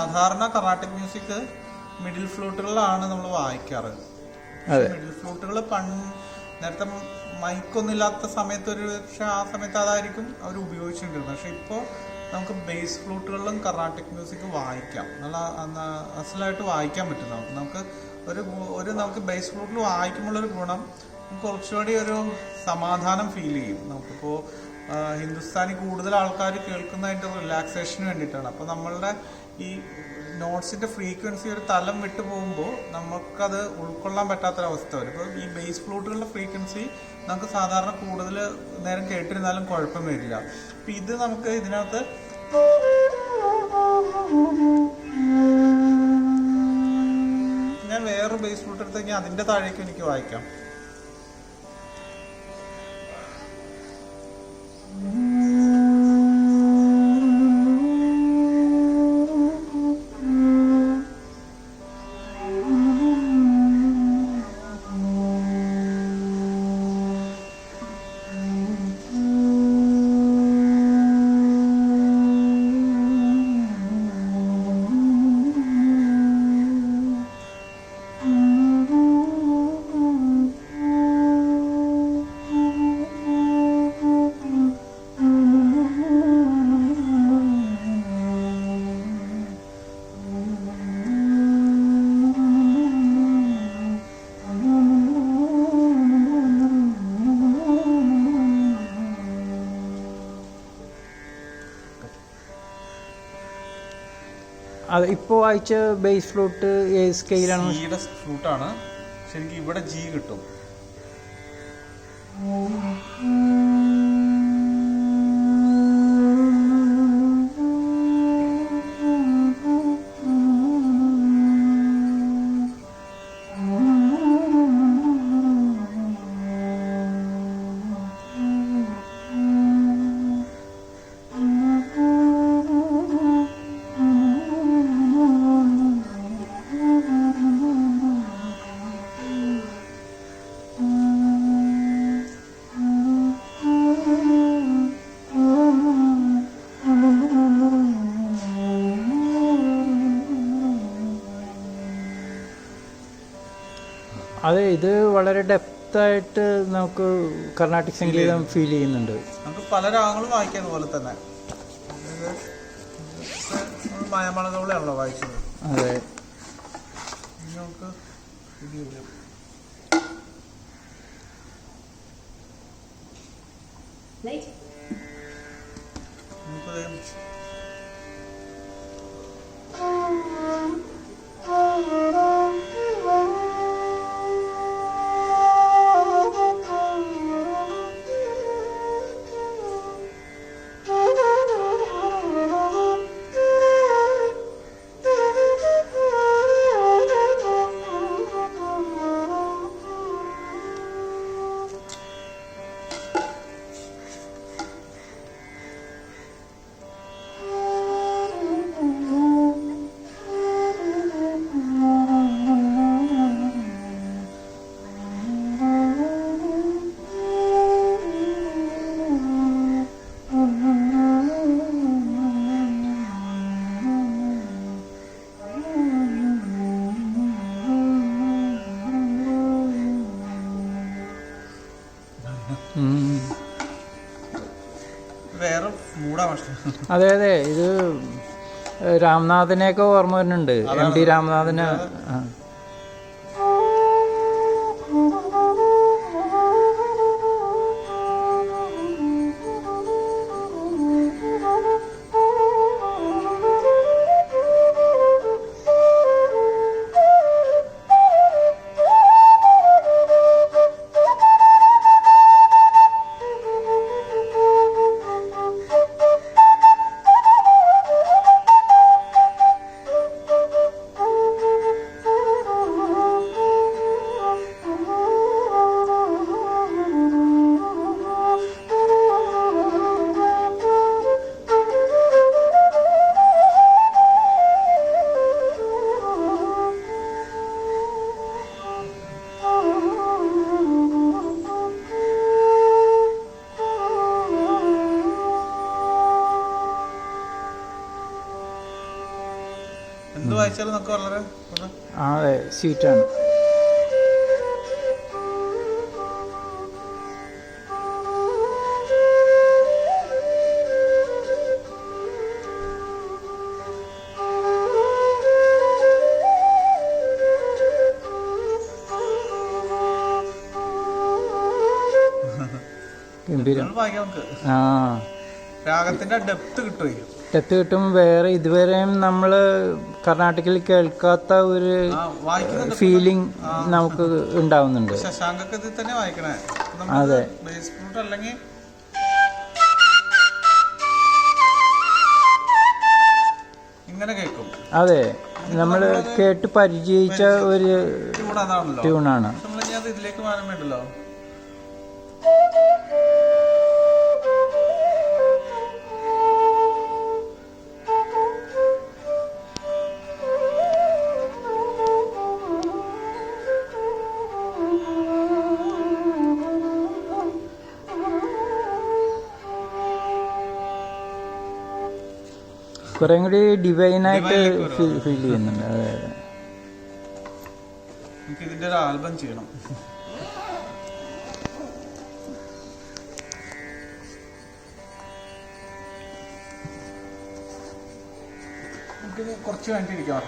സാധാരണ Carnatic music middle ഫ്ലൂട്ടുകളിലാണ് നമ്മൾ വായിക്കാറ്. Middle ഫ്ലൂട്ടുകൾ നേരത്തെ മൈക്കൊന്നും ഇല്ലാത്ത സമയത്ത് പക്ഷെ ആ സമയത്ത് അതായിരിക്കും അവർ ഉപയോഗിച്ചുകൊണ്ടിരുന്നത്. പക്ഷെ ഇപ്പോൾ നമുക്ക് ബേസ് ഫ്ലൂട്ടുകളിലും കർണാട്ടിക് മ്യൂസിക് വായിക്കാം. നല്ല അസലായിട്ട് വായിക്കാൻ പറ്റും. നമുക്ക് നമുക്ക് ബേസ് ഫ്ലൂട്ടിൽ വായിക്കുമ്പോഴൊരു ഗുണം, നമുക്ക് കുറച്ചുകൂടി ഒരു സമാധാനം ഫീൽ ചെയ്യും. നമുക്കിപ്പോൾ ഹിന്ദുസ്ഥാനി കൂടുതൽ ആൾക്കാർ കേൾക്കുന്നതിൻ്റെ റിലാക്സേഷന് വേണ്ടിയിട്ടാണ്. അപ്പോൾ നമ്മളുടെ ഈ നോട്ട്സിൻ്റെ ഫ്രീക്വൻസി ഒരു തലം വിട്ടു പോകുമ്പോൾ നമുക്കത് ഉൾക്കൊള്ളാൻ പറ്റാത്തൊരവസ്ഥ വരും. ഇപ്പോൾ ഈ ബേസ് ഫ്ലൂട്ടുകളുടെ ഫ്രീക്വൻസി നമുക്ക് സാധാരണ കൂടുതൽ നേരം കേട്ടിരുന്നാലും കുഴപ്പം വരില്ല. അപ്പം ഇത് നമുക്ക് ഇതിനകത്ത് ഞാൻ വേറെ ബേസ് ഫ്ലൂട്ട് എടുത്ത് കഴിഞ്ഞാൽ അതിൻ്റെ താഴേക്ക് എനിക്ക് വായിക്കാം. അത് ഇപ്പോൾ വായിച്ച ബേസ് ഫ്ലൂട്ട് ഏത് സ്കെയിലാണ്? ജിയുടെ ഫ്ലൂട്ടാണ്. ശരിക്കും ഇവിടെ ജി കിട്ടും. അതെ, ഇത് വളരെ ഡെപ്തായിട്ട് നമുക്ക് കർണാട്ടിക് സംഗീതം ഫീൽ ചെയ്യുന്നുണ്ട്. നമുക്ക് പല രാഗങ്ങളും വായിക്കാൻ പോലെ തന്നെ. മായാമളകളാണല്ലോ വായിച്ചത്. അതെ, നമുക്ക് വേറെ മൂടാണ്. അതെ അതെ, ഇത് രാംനാഥനെയൊക്കെ ഓർമ്മ വരുന്നുണ്ട്. M T രാമനാഥന്. മ്യൂസിക് വളരെ അതെ സ്വീറ്റാണ്. ഗംഭീരം. വായിക്കാം നമുക്ക്. ആ രാഗത്തിന്റെ ഡെപ്ത് കിട്ടുമോ? ഡെപ്ത് കിട്ടും. വേറെ ഇതുവരെയും നമ്മൾ കർണാടകയിൽ കേൾക്കാത്ത ഒരു ഫീലിംഗ് നമുക്ക് ഉണ്ടാവുന്നുണ്ട്. ശശാങ്കൊക്കെ ഇതിൽ തന്നെ വായിക്കണേ. അതെ, ബേസ് ഫ്ലൂട്ട് അല്ലെങ്കിൽ ഇങ്ങനെ കേൾക്കും. അതെ, നമ്മൾ കേട്ട് പരിചയിച്ച ഒരു ട്യൂണാണ്. നമ്മൾ ഇതിലേക്ക് മാറാൻ വേണ്ടല്ലോ. കുറെ കൂടി ഡിവൈനായിട്ട് ഫീൽ ചെയ്യുന്നുണ്ട്. അതെ, എനിക്ക് ഇതിന്റെ ഒരു ആൽബം ചെയ്യണം. നമുക്കിത് കുറച്ച് വേണ്ടിയിരിക്കാം.